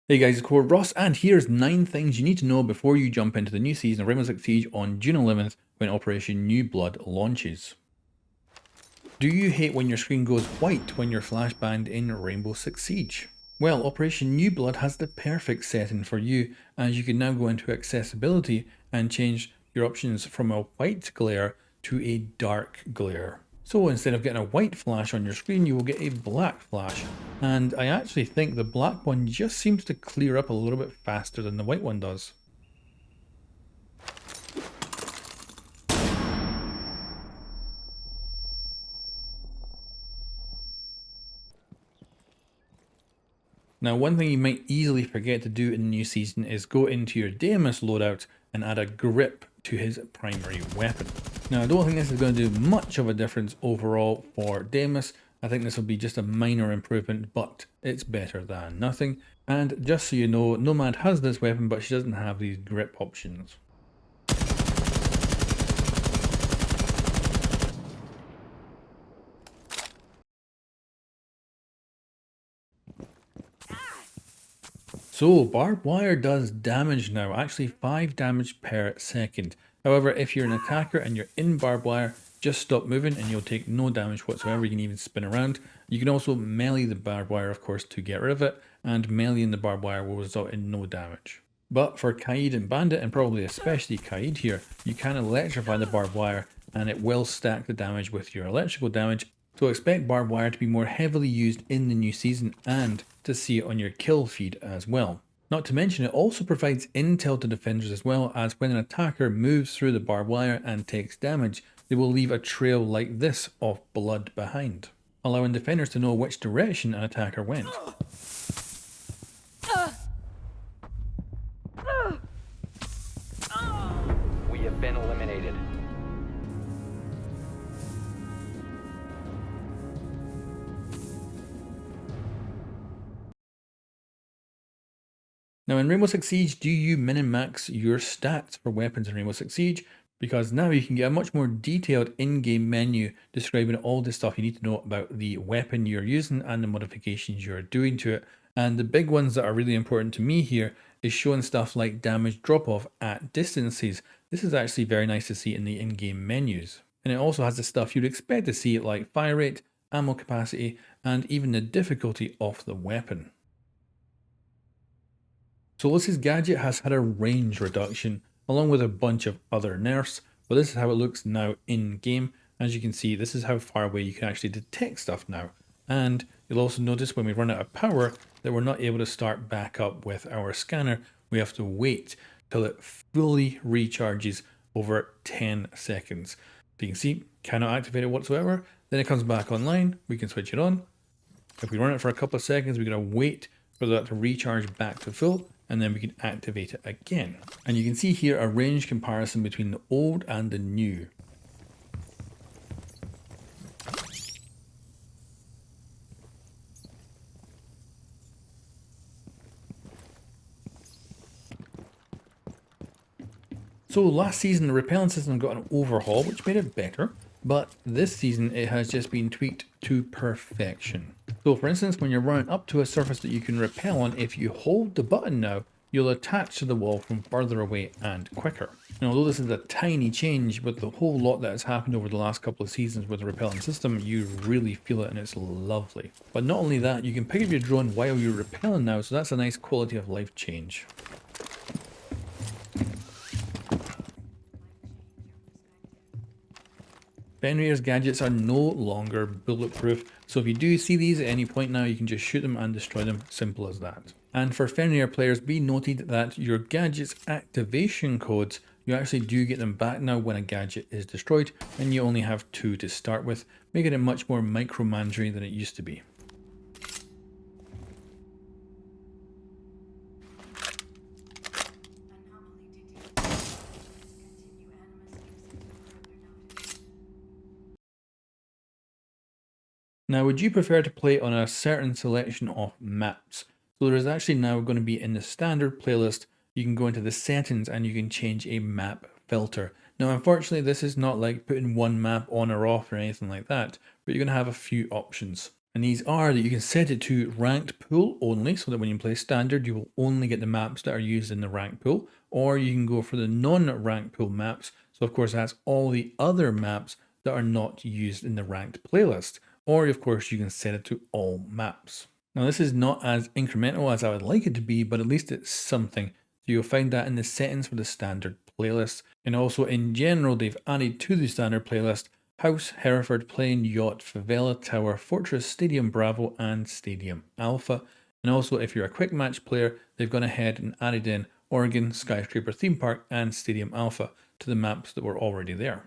Hey guys, it's Ross, and here's 9 things you need to know before you jump into the new season of Rainbow Six Siege on June 11th when Operation New Blood launches. Do you hate when your screen goes white when you're flashbanged in Rainbow Six Siege? Well, Operation New Blood has the perfect setting for you, as you can now go into accessibility and change your options from a white glare to a dark glare. So instead of getting a white flash on your screen, you will get a black flash. And I actually think the black one just seems to clear up a little bit faster than the white one does. Now, one thing you might easily forget to do in the new season is go into your Deimos loadout and add a grip to his primary weapon. Now, I don't think this is going to do much of a difference overall for Deimos. I think this will be just a minor improvement, but it's better than nothing. And just so you know, Nomad has this weapon, but she doesn't have these grip options. So, Barbwire does damage now, actually 5 damage per second. However, if you're an attacker and you're in Barbwire, just stop moving and you'll take no damage whatsoever. You can even spin around. You can also melee the Barbwire, of course, to get rid of it, and meleeing the Barbwire will result in no damage. But for Kaid and Bandit, and probably especially Kaid here, you can electrify the Barbwire and it will stack the damage with your electrical damage. So expect Barbwire to be more heavily used in the new season and to see it on your kill feed as well. Not to mention it also provides intel to defenders as well, as when an attacker moves through the barbed wire and takes damage, they will leave a trail like this of blood behind, allowing defenders to know which direction an attacker went. We have been eliminated. Now in Rainbow Six Siege, do you min and max your stats for weapons in Rainbow Six Siege? Because now you can get a much more detailed in-game menu describing all the stuff you need to know about the weapon you're using and the modifications you're doing to it. And the big ones that are really important to me here is showing stuff like damage drop-off at distances. This is actually very nice to see in the in-game menus. And it also has the stuff you'd expect to see like fire rate, ammo capacity, and even the difficulty of the weapon. Solis' gadget has had a range reduction along with a bunch of other nerfs, but this is how it looks now in game. As you can see, this is how far away you can actually detect stuff now. And you'll also notice when we run out of power that we're not able to start back up with our scanner. We have to wait till it fully recharges over 10 seconds. So you can see, cannot activate it whatsoever. Then it comes back online, we can switch it on. If we run it for a couple of seconds, we're going to wait for that to recharge back to full, and then we can activate it again. And you can see here a range comparison between the old and the new. So last season the repellent system got an overhaul which made it better, but this season it has just been tweaked to perfection. So for instance, when you're running up to a surface that you can repel on, if you hold the button now, you'll attach to the wall from further away and quicker. And although this is a tiny change, with the whole lot that has happened over the last couple of seasons with the repellent system, you really feel it and it's lovely. But not only that, you can pick up your drone while you're repelling now, so that's a nice quality of life change. Fenrir's gadgets are no longer bulletproof, so if you do see these at any point now, you can just shoot them and destroy them, simple as that. And for Fenrir players, be noted that your gadget's activation codes, you actually do get them back now when a gadget is destroyed, and you only have 2 to start with, making it much more micromanaging than it used to be. Now, would you prefer to play on a certain selection of maps? So there is actually now going to be in the standard playlist, you can go into the settings and you can change a map filter. Now, unfortunately, this is not like putting one map on or off or anything like that, but you're going to have a few options. And these are that you can set it to ranked pool only, so that when you play standard, you will only get the maps that are used in the ranked pool, or you can go for the non-ranked pool maps. So of course, that's all the other maps that are not used in the ranked playlist. Or of course, you can set it to all maps. Now this is not as incremental as I would like it to be, but at least it's something. So you'll find that in the settings for the standard playlist. And also in general, they've added to the standard playlist House, Hereford, Plain, Yacht, Favela, Tower, Fortress, Stadium Bravo, and Stadium Alpha. And also, if you're a quick match player, they've gone ahead and added in Oregon, Skyscraper Theme Park, and Stadium Alpha to the maps that were already there.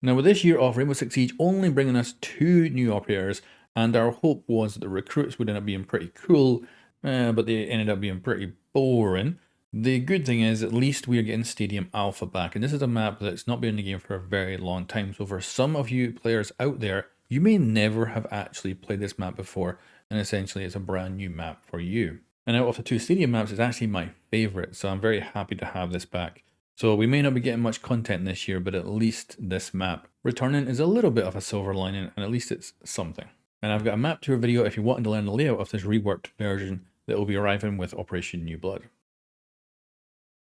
Now, with this year of Rainbow Six Siege only bringing us 2 new operators, and our hope was that the recruits would end up being pretty cool, but they ended up being pretty boring. The good thing is, at least we are getting Stadium Alpha back, and this is a map that's not been in the game for a very long time. So for some of you players out there, you may never have actually played this map before, and essentially it's a brand new map for you. And out of the 2 Stadium maps, it's actually my favorite, so I'm very happy to have this back. So we may not be getting much content this year, but at least this map returning is a little bit of a silver lining, and at least it's something. And I've got a map tour video if you want to learn the layout of this reworked version that will be arriving with Operation New Blood.